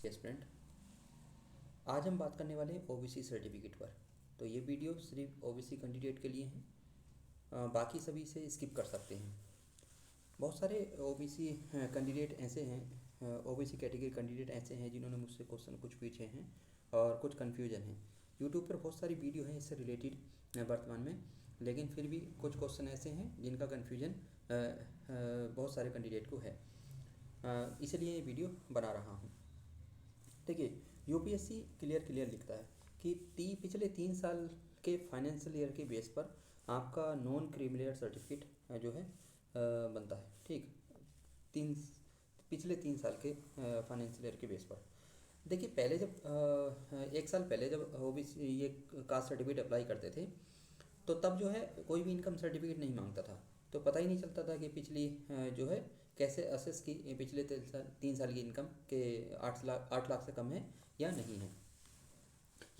Aspirant. आज हम बात करने वाले हैं ओबीसी सर्टिफिकेट पर। तो ये वीडियो सिर्फ ओबीसी कैंडिडेट के लिए है, बाकी सभी से स्किप कर सकते हैं। बहुत सारे ओबीसी कैंडिडेट ऐसे हैं, ओबीसी कैटेगरी कैंडिडेट ऐसे हैं जिन्होंने मुझसे क्वेश्चन कुछ पूछे हैं और कुछ कन्फ्यूजन है। यूट्यूब पर बहुत सारी वीडियो हैं इससे रिलेटेड वर्तमान में, लेकिन फिर भी कुछ क्वेश्चन ऐसे हैं जिनका कन्फ्यूजन बहुत सारे कैंडिडेट को है, इसलिए ये वीडियो बना रहा हूँ। देखिए, यूपीएससी क्लियर लिखता है कि पिछले 3 साल के फाइनेंशियल ईयर के बेस पर आपका नॉन क्रीमिलियर सर्टिफिकेट जो है बनता है। ठीक, तीन पिछले 3 साल के फाइनेंशियल ईयर के बेस पर। देखिए, पहले जब 1 साल पहले जब ओबीसी ये कास्ट सर्टिफिकेट अप्लाई करते थे, तो तब जो है कोई भी इनकम सर्टिफिकेट नहीं मांगता था। तो पता ही नहीं चलता था कि पिछली जो है कैसे असेस की पिछले 3 साल की इनकम के 8 लाख से कम है या नहीं है।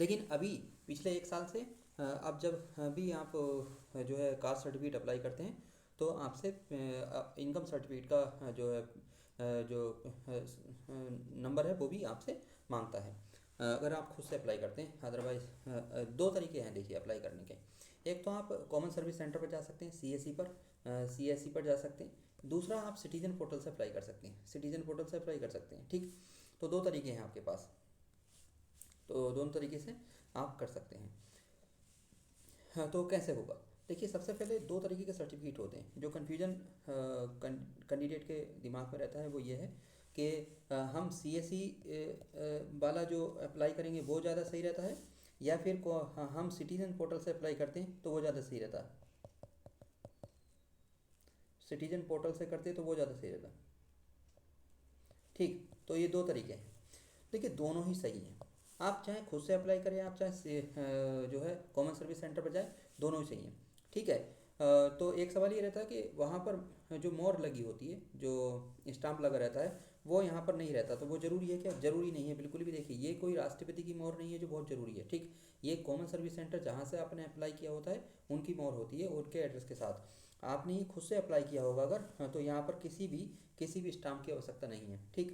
लेकिन अभी पिछले 1 साल से अब जब भी आप जो है कास्ट सर्टिफिकेट अप्लाई करते हैं, तो आपसे इनकम सर्टिफिकेट का जो है जो नंबर है वो भी आपसे मांगता है, अगर आप खुद से अप्लाई करते हैं। अदरवाइज दो तरीके हैं देखिए अप्लाई करने के। एक तो आप कॉमन सर्विस सेंटर पर जा सकते हैं, सीएससी पर जा सकते हैं। दूसरा, आप सिटीजन पोर्टल से अप्लाई कर सकते हैं, सिटीजन पोर्टल से अप्लाई कर सकते हैं। ठीक, तो दो तरीके हैं आपके पास, तो दोनों तरीके से आप कर सकते हैं। हाँ, तो कैसे होगा? देखिए, सबसे पहले दो तरीके के सर्टिफिकेट होते हैं। जो कन्फ्यूजन कैंडिडेट के दिमाग में रहता है वो ये है कि हम सीएससी वाला जो अप्लाई करेंगे वो ज़्यादा सही रहता है, या फिर हम सिटीजन पोर्टल से अप्लाई करते हैं तो वो ज़्यादा सही रहता है। सिटीजन पोर्टल से करते हैं तो वो ज़्यादा सही रहता है। ठीक, तो ये दो तरीके हैं। देखिए, दोनों ही सही हैं। आप चाहे खुद से अप्लाई करें, आप चाहे जो है कॉमन सर्विस सेंटर पर जाए, दोनों ही सही हैं। ठीक है। तो एक सवाल ये रहता है कि वहाँ पर जो मोहर लगी होती है, जो स्टाम्प लगा रहता है, वो यहाँ पर नहीं रहता। तो वो ज़रूरी है क्या? ज़रूरी नहीं है बिल्कुल भी। देखिए, ये कोई राष्ट्रपति की मोहर नहीं है जो बहुत ज़रूरी है। ठीक, ये कॉमन सर्विस सेंटर जहाँ से आपने अप्लाई किया होता है उनकी मोहर होती है, उनके एड्रेस के साथ। आपने ही खुद से अप्लाई किया होगा अगर, तो यहाँ पर किसी भी स्टाम्प की आवश्यकता नहीं है। ठीक,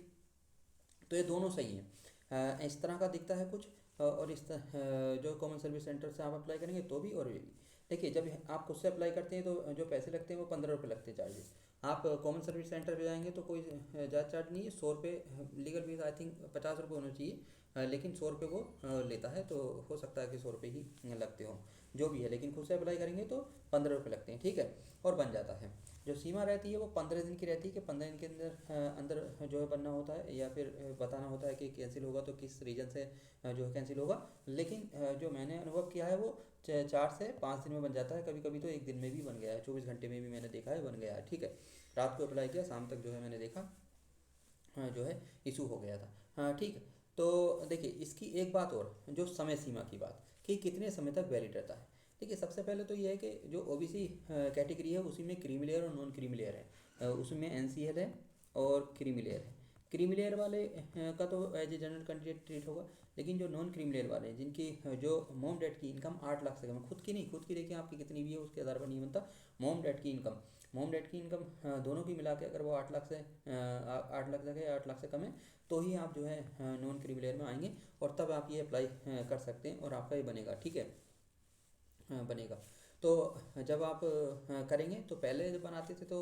तो ये दोनों सही हैं। इस तरह का दिखता है कुछ, और इस तरह जो कॉमन सर्विस सेंटर से आप अप्लाई करेंगे तो भी, और ये भी। देखिए, जब आप खुद से अप्लाई करते हैं तो जो पैसे लगते हैं वो 15 रुपये लगते हैं चार्जेस। आप कॉमन सर्विस सेंटर पे जाएंगे तो कोई ज़्यादा चार्ज नहीं है, 100 रुपये। लीगल फीस आई थिंक 50 रुपये होना चाहिए, लेकिन 100 रुपये वो लेता है। तो हो सकता है कि 100 रुपये ही लगते हों, जो भी है। लेकिन खुद से अप्लाई करेंगे तो 15 रुपये लगते हैं। ठीक है, और बन जाता है। जो सीमा रहती है वो 15 दिन की रहती है कि 15 दिन के अंदर जो है बनना होता है, या फिर बताना होता है कि कैंसिल होगा तो किस रीज़न से जो है कैंसिल होगा। लेकिन जो मैंने अनुभव किया है वो 4 से 5 दिन में बन जाता है। कभी कभी तो एक दिन में भी बन गया है, 24 घंटे में भी मैंने देखा है बन गया है। ठीक है, रात को अप्लाई किया, शाम तक जो है मैंने देखा जो है इशू हो गया था। हाँ, ठीक है। तो देखिए, इसकी एक बात और, जो समय सीमा की बात, कि कितने समय तक वैलिड रहता है। देखिए, सबसे पहले तो ये है कि जो ओबीसी कैटेगरी है उसी में क्रीमी लेयर और नॉन क्रीमी लेयर है। उसमें एनसीएल है और क्रीमी लेयर है। क्रीमी लेयर वाले का तो as a general candidate treat होगा, लेकिन जो नॉन क्रीमी लेयर वाले हैं, जिनकी जो मोम डैड की इनकम 8 लाख से कम है, खुद की नहीं, खुद की देखिए आपकी कितनी भी है उसके आधार पर नहीं बनता। मोम डैड की इनकम दोनों की मिला के अगर वो 8 लाख से 8 लाख तक है, 8 लाख से कम है, तो ही आप जो है नॉन क्रीमी लेयर में आएंगे, और तब आप ये अप्लाई कर सकते हैं और आपका ये बनेगा। ठीक है, बनेगा। तो जब आप करेंगे तो पहले जब बनाते थे तो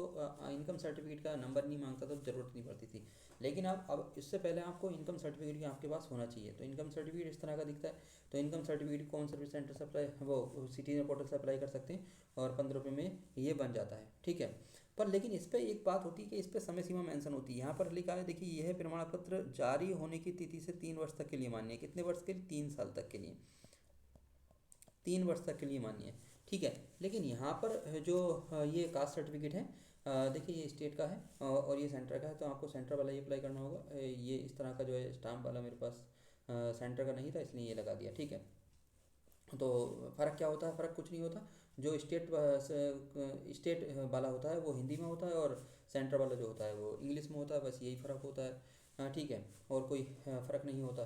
इनकम सर्टिफिकेट का नंबर नहीं मांगता, तो ज़रूरत नहीं पड़ती थी। लेकिन अब इससे पहले आपको इनकम सर्टिफिकेट आपके पास होना चाहिए। तो इनकम सर्टिफिकेट इस तरह का दिखता है। तो इनकम सर्टिफिकेट कौन सर्विस सेंटर से अप्लाई, वो सिटीजन पोर्टल से अप्लाई कर सकते हैं, और 15 रुपये में ये बन जाता है। ठीक है, पर लेकिन इस पर एक बात होती है कि इस पर समय सीमा मेंशन होती है। यहाँ पर लिखा है, देखिए, यह प्रमाण पत्र जारी होने की तिथि से 3 वर्ष तक के लिए मान्य है। कितने वर्ष के लिए? 3 साल तक के लिए, 3 वर्ष तक के लिए मान्य है। ठीक है, लेकिन यहाँ पर जो ये कास्ट सर्टिफिकेट है, देखिए ये स्टेट का है और ये सेंटर का है, तो आपको सेंटर वाला ही अप्लाई करना होगा। ये इस तरह का जो है स्टाम्प वाला मेरे पास सेंटर का नहीं था, इसलिए ये लगा दिया। ठीक है, तो फ़र्क क्या होता है? फ़र्क कुछ नहीं होता। जो स्टेट वाला होता है वो हिंदी में होता है, और सेंटर वाला जो होता है वो इंग्लिश में होता है। बस यही फ़र्क होता है। ठीक है, और कोई फ़र्क नहीं होता।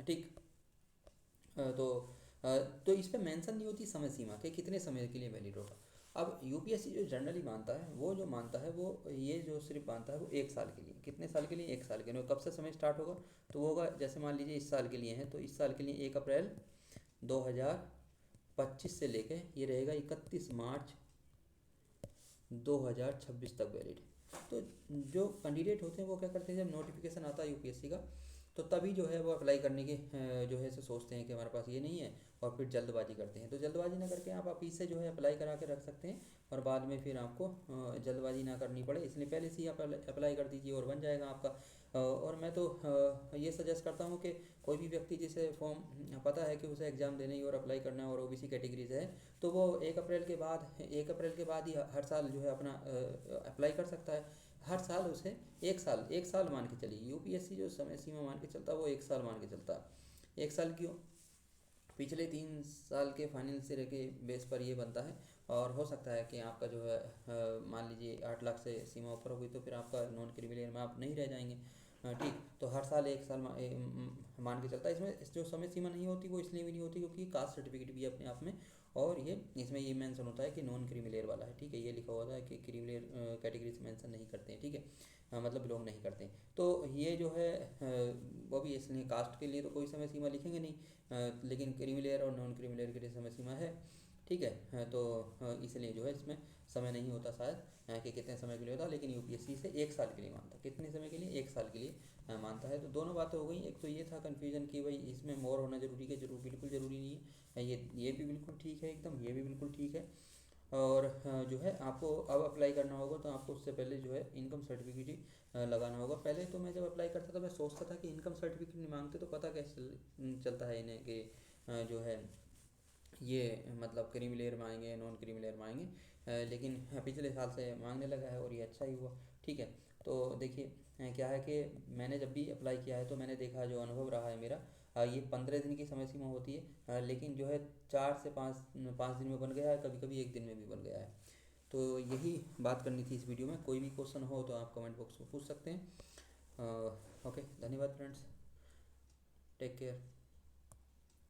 ठीक, तो तो इस पे मेंशन नहीं होती समय सीमा के कितने समय के लिए वैलिड होगा। अब यूपीएससी जो जनरली मानता है, वो जो मानता है वो ये जो सिर्फ मानता है वो 1 साल के लिए। कितने साल के लिए? 1 साल के लिए। कब से समय स्टार्ट होगा? तो वो होगा, जैसे मान लीजिए इस साल के लिए है तो इस साल के लिए 1 अप्रैल 2025 से लेके ये रहेगा 31 मार्च 2026 तक वैलिड। तो जो कैंडिडेट होते हैं वो क्या करते हैं, जब नोटिफिकेशन आता है यूपीएससी का तो तभी जो है वो अप्लाई करने के जो है सो सोचते हैं कि हमारे पास ये नहीं है, और फिर जल्दबाजी करते हैं। तो जल्दबाजी ना करके आप अभी से जो है अप्लाई करा के रख सकते हैं, और बाद में फिर आपको जल्दबाजी ना करनी पड़े, इसलिए पहले से ही आप अप्लाई कर दीजिए और बन जाएगा आपका। और मैं तो ये सजेस्ट करता हूँ कि कोई भी व्यक्ति जिसे फॉर्म पता है कि उसे एग्ज़ाम देने ही और अप्लाई करना है और ओबीसी कैटेगरी से है, तो वो 1 अप्रैल के बाद ही हर साल जो है अपना अप्लाई कर सकता है। हर साल उसे 1 साल मान के चलिए, यूपीएससी जो समय सीमा मान के चलता है वो 1 साल मान के चलता है। 1 साल क्यों? पिछले 3 साल के फाइनल से के बेस पर ये बनता है। और हो सकता है कि आपका जो है मान लीजिए 8 लाख से सीमा ऊपर होगी तो फिर आपका नॉन क्रिमिनल में आप नहीं रह जाएंगे। ठीक, तो हर साल 1 साल मान के चलता है। इसमें जो समय सीमा नहीं होती वो इसलिए भी नहीं होती क्योंकि कास्ट सर्टिफिकेट भी है अपने आप में, और ये इसमें ये मेंशन होता है कि नॉन क्रिमिलेयर वाला है। ठीक है, ये लिखा हुआ है कि क्रिमिलेयर कैटेगरी से मेंशन नहीं करते हैं। ठीक है, मतलब बिलोंग नहीं करते हैं। तो ये जो है वो भी इसलिए कास्ट के लिए तो कोई समय सीमा लिखेंगे नहीं, लेकिन क्रीमी और नॉन क्रीमी लेयर के लिए समय सीमा है। ठीक है, तो इसलिए जो है इसमें समय नहीं होता शायद कि कितने समय के लिए होता, लेकिन यूपीएससी से 1 साल के लिए मानता है। कितने समय के लिए? 1 साल के लिए मानता है। तो दोनों बातें हो गई। एक तो ये था कन्फ्यूजन कि भाई इसमें मोर होना जरूरी है, जरूर बिल्कुल ज़रूरी नहीं है। ये भी बिल्कुल ठीक है एकदम, ये भी बिल्कुल ठीक है। और जो है आपको अब अप्लाई करना होगा तो आपको उससे पहले जो है इनकम सर्टिफिकेट ही लगाना होगा। पहले तो मैं जब अप्लाई करता था मैं सोचता था कि इनकम सर्टिफिकेट नहीं मांगते तो पता कैसे चलता है इन्हें कि जो है ये मतलब क्रीमी लेयर में आएंगे नॉन क्रीमी लेयर में आएंगे, लेकिन पिछले साल से मांगने लगा है और ये अच्छा ही हुआ। ठीक है, तो देखिए क्या है कि मैंने जब भी अप्लाई किया है तो मैंने देखा, जो अनुभव रहा है मेरा, ये 15 दिन की समय सीमा होती है, लेकिन जो है 4 से 5 दिन में बन गया है, कभी कभी 1 दिन में भी बन गया है। तो यही बात करनी थी इस वीडियो में। कोई भी क्वेश्चन हो तो आप कमेंट बॉक्स में पूछ सकते हैं। ओके, धन्यवाद फ्रेंड्स, टेक केयर।